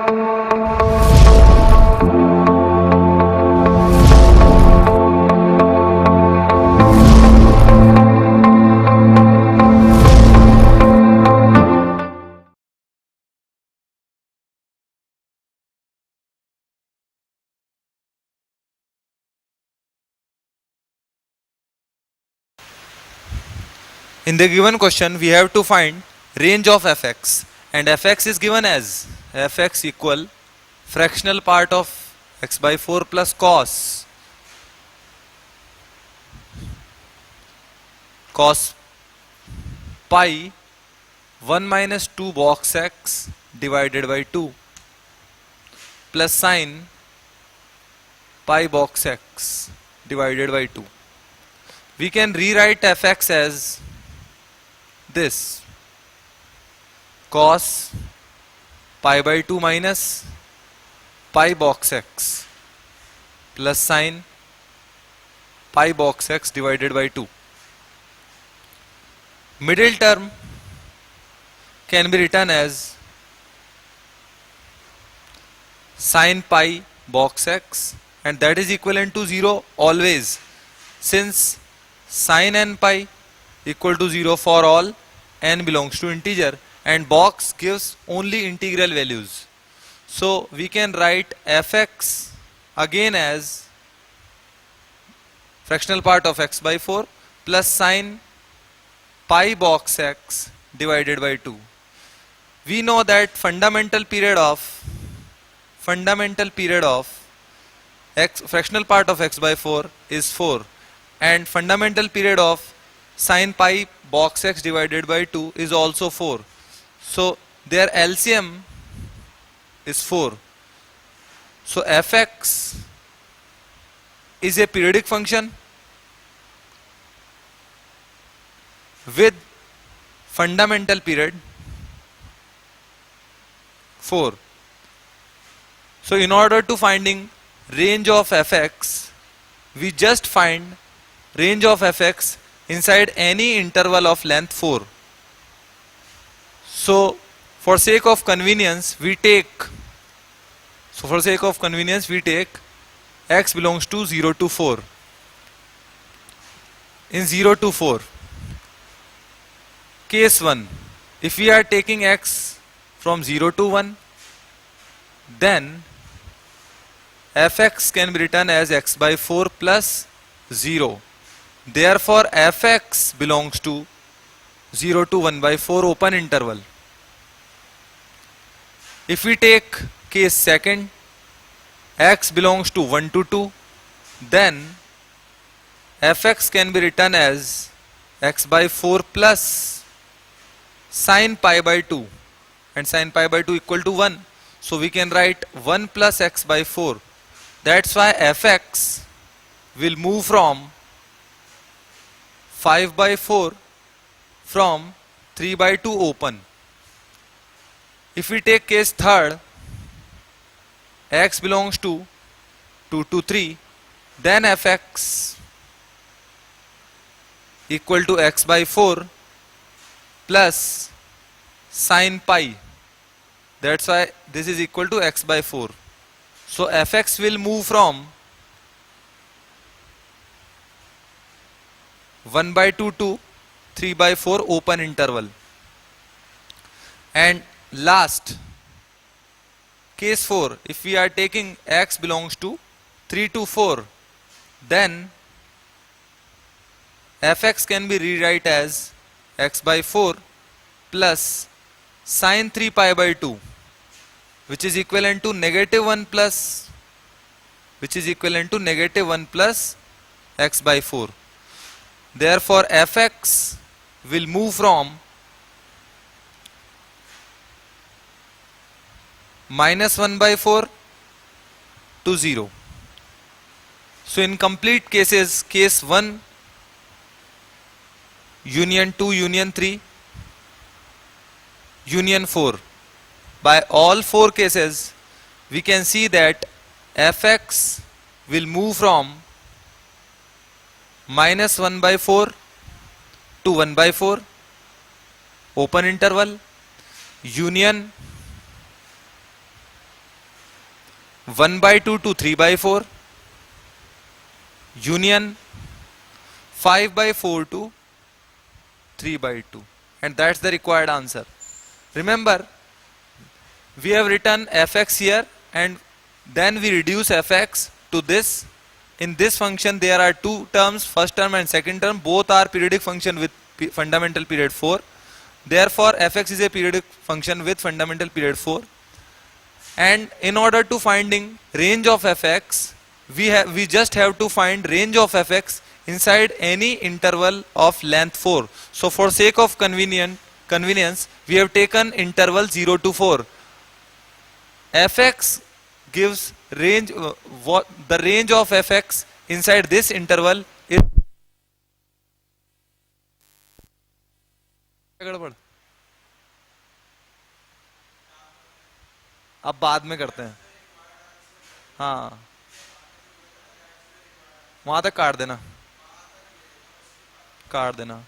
In the given question, we have to find range of fx, and fx is given as fx equal fractional part of x by 4 plus cos pi 1 minus 2 box x divided by 2 plus sin pi box x divided by 2. We can rewrite fx as this: cos pi by 2 minus pi box x plus sin pi box x divided by 2. Middle term can be written as sin pi box x, and that is equivalent to 0 always, since sin n pi equal to 0 for all n belongs to integer, and box gives only integral values. So we can write fx again as fractional part of x by 4 plus sin pi box x divided by 2. We know that fundamental period of x, fractional part of x by 4 is 4, and fundamental period of sin pi box x divided by 2 is also 4. So their LCM is 4. So fx is a periodic function with fundamental period 4. So in order to finding range of fx, we just find range of fx inside any interval of length 4. So for sake of convenience we take x belongs to 0 to 4. In 0 to 4, case 1, if we are taking x from 0 to 1, then fx can be written as x by 4 plus 0. Therefore fx belongs to 0 to 1 by 4 open interval. If we take case second, x belongs to 1 to 2, then fx can be written as x by 4 plus sin pi by 2, and sin pi by 2 equal to 1. So we can write 1 plus x by 4. That's why fx will move from 5 by 4 from 3 by 2 open. If we take case third, x belongs to 2 to 3, then fx equal to x by 4 plus sin pi. That's why this is equal to x by 4. So fx will move from 1 by 2 to 3 by 4 open interval. And last, case 4, if we are taking x belongs to 3 to 4, then fx can be rewrite as x by 4 plus sin 3 pi by 2, which is equivalent to negative 1 plus x by 4. Therefore fx will move from minus 1 by 4 to 0. So in complete cases, case 1, union 2, union 3, union 4, by all 4 cases we can see that fx will move from minus 1 by 4 to 1 by 4 open interval, union 1/2 to 3/4, union 5/4 to 3/2, and that's the required answer. Remember, we have written fx here and then we reduce fx to this. In this function there are two terms, first term and second term, both are periodic function with fundamental period 4. Therefore fx is a periodic function with fundamental period 4, and in order to finding range of fx, we just have to find range of fx inside any interval of length 4. So for sake of convenience we have taken interval 0 to 4. fx gives range, what the range of fx inside this interval is. अब बाद में करते हैं, हाँ वहां तक काट देना, काट देना।